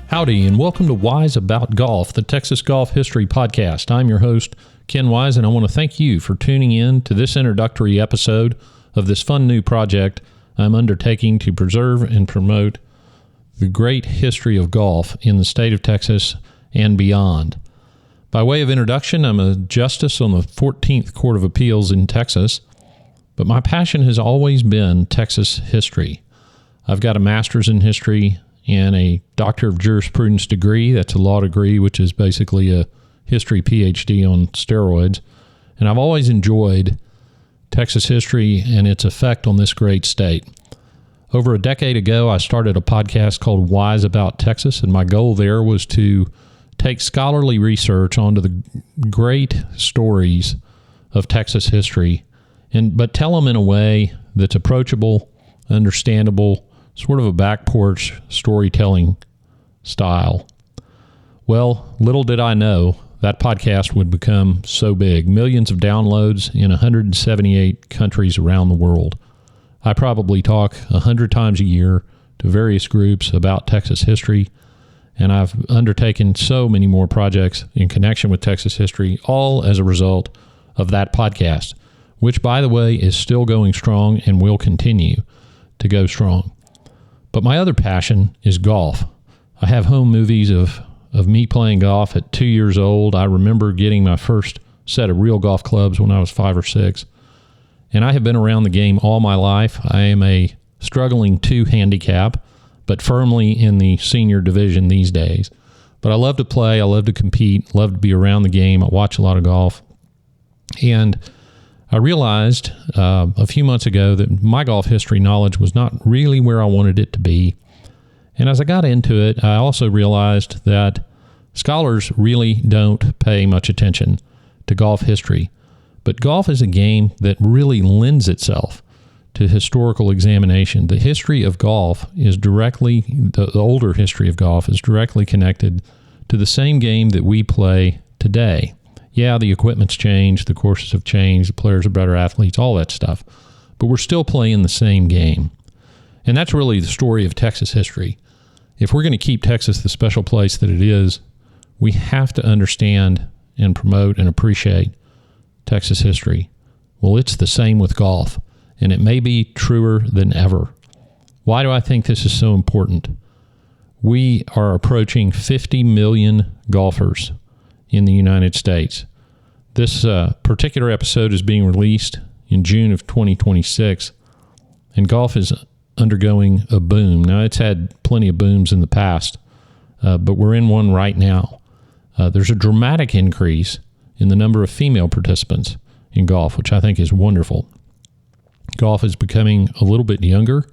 Howdy, and welcome to Wise About Golf, the Texas Golf History Podcast. I'm your host, Ken Wise, and I want to thank you for tuning in to this introductory episode of this fun new project I'm undertaking to preserve and promote the great history of golf in the state of Texas and beyond. By way of introduction, I'm a justice on the 14th Court of Appeals in Texas, but my passion has always been Texas history. I've got a master's in history and a Doctor of Jurisprudence degree. That's a law degree, which is basically a history PhD on steroids. And I've always enjoyed Texas history and its effect on this great state. Over a decade ago, I started a podcast called Wise About Texas, and my goal there was to take scholarly research onto the great stories of Texas history, but tell them in a way that's approachable, understandable, sort of a back porch storytelling style. Well, little did I know that podcast would become so big. Millions of downloads in 178 countries around the world. I probably talk 100 times a year to various groups about Texas history, and I've undertaken so many more projects in connection with Texas history, all as a result of that podcast, which, by the way, is still going strong and will continue to go strong. But my other passion is golf. I have home movies of me playing golf at 2 years old. I remember getting my first set of real golf clubs when I was 5 or 6. And I have been around the game all my life. I am a struggling 2 handicap, but firmly in the senior division these days. But I love to play. I love to compete. Love to be around the game. I watch a lot of golf. And I realized a few months ago that my golf history knowledge was not really where I wanted it to be. And as I got into it, I also realized that scholars really don't pay much attention to golf history. But golf is a game that really lends itself to historical examination. The history of golf is directly, the older history of golf is directly connected to the same game that we play today. Yeah, the equipment's changed, the courses have changed, the players are better athletes, all that stuff. But we're still playing the same game. And that's really the story of Texas history. If we're going to keep Texas the special place that it is, we have to understand and promote and appreciate Texas history. Well, it's the same with golf, and it may be truer than ever. Why do I think this is so important? We are approaching 50 million golfers in the United States. This particular episode is being released in June of 2026, and golf is undergoing a boom. Now, it's had plenty of booms in the past, but we're in one right now. There's a dramatic increase in the number of female participants in golf, which I think is wonderful. Golf is becoming a little bit younger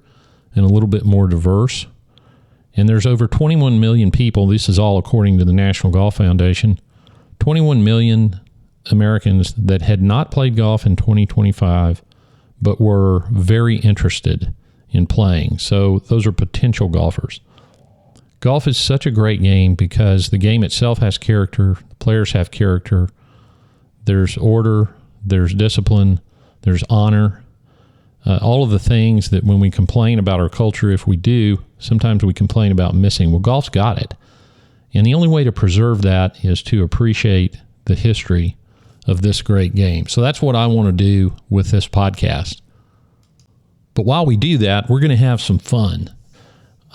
and a little bit more diverse, and there's over 21 million people, this is all according to the National Golf Foundation, 21 million Americans that had not played golf in 2025, but were very interested in playing. So those are potential golfers. Golf is such a great game because the game itself has character, the players have character, there's order, there's discipline, there's honor, all of the things that when we complain about our culture, if we do, sometimes we complain about missing. Well, golf's got it. And the only way to preserve that is to appreciate the history of this great game. So that's what I want to do with this podcast. But while we do that, we're going to have some fun.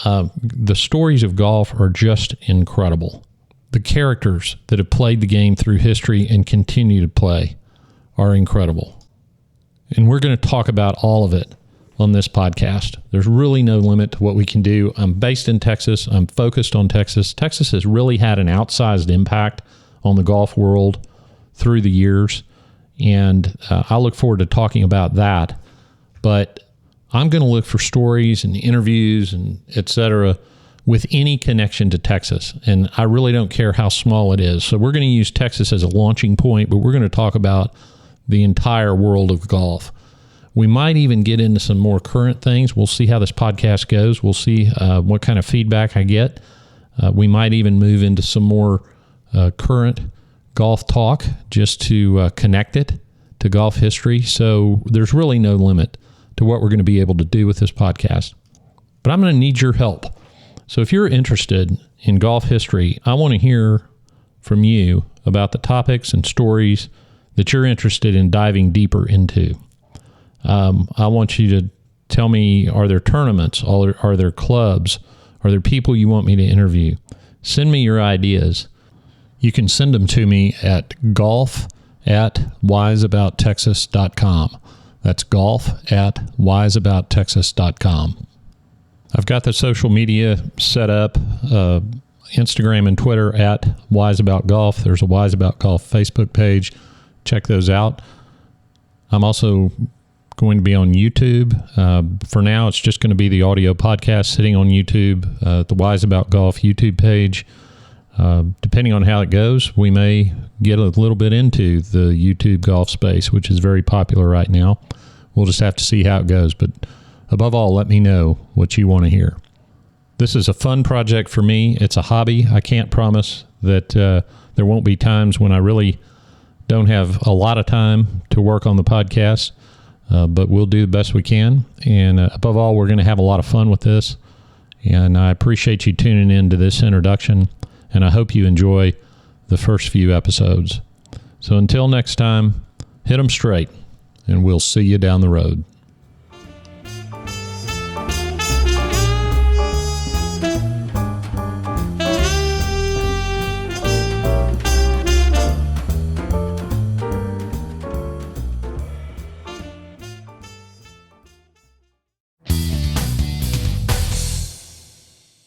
The stories of golf are just incredible. The characters that have played the game through history and continue to play are incredible. And we're going to talk about all of it on this podcast. There's really no limit to what we can do. I'm based in Texas. I'm focused on Texas. Texas has really had an outsized impact on the golf world through the years, and I look forward to talking about that. But I'm going to look for stories and interviews and et cetera with any connection to Texas, and I really don't care how small it is. So we're going to use Texas as a launching point, but we're going to talk about the entire world of golf. We might even get into some more current things. We'll see how this podcast goes. We'll see what kind of feedback I get. We might even move into some more current golf talk, just to connect it to golf history. So there's really no limit to what we're going to be able to do with this podcast. But I'm going to need your help. So if you're interested in golf history, I want to hear from you about the topics and stories that you're interested in diving deeper into. I want you to tell me, are there tournaments? Are there clubs? Are there people you want me to interview? Send me your ideas. You can send them to me at golf@wiseabouttexas.com. That's golf@wiseabouttexas.com. I've got the social media set up, Instagram and Twitter at wiseaboutgolf. There's a Wise About Golf Facebook page. Check those out. I'm also going to be on YouTube. For now, it's just going to be the audio podcast sitting on YouTube, the Wise About Golf YouTube page. Depending on how it goes, we may get a little bit into the YouTube golf space, which is very popular right now. We'll just have to see how it goes. But above all, let me know what you want to hear. This is a fun project for me. It's a hobby. I can't promise that there won't be times when I really don't have a lot of time to work on the podcast, but we'll do the best we can. And above all, we're going to have a lot of fun with this. And I appreciate you tuning in to this introduction. And I hope you enjoy the first few episodes. So until next time, hit them straight, and we'll see you down the road.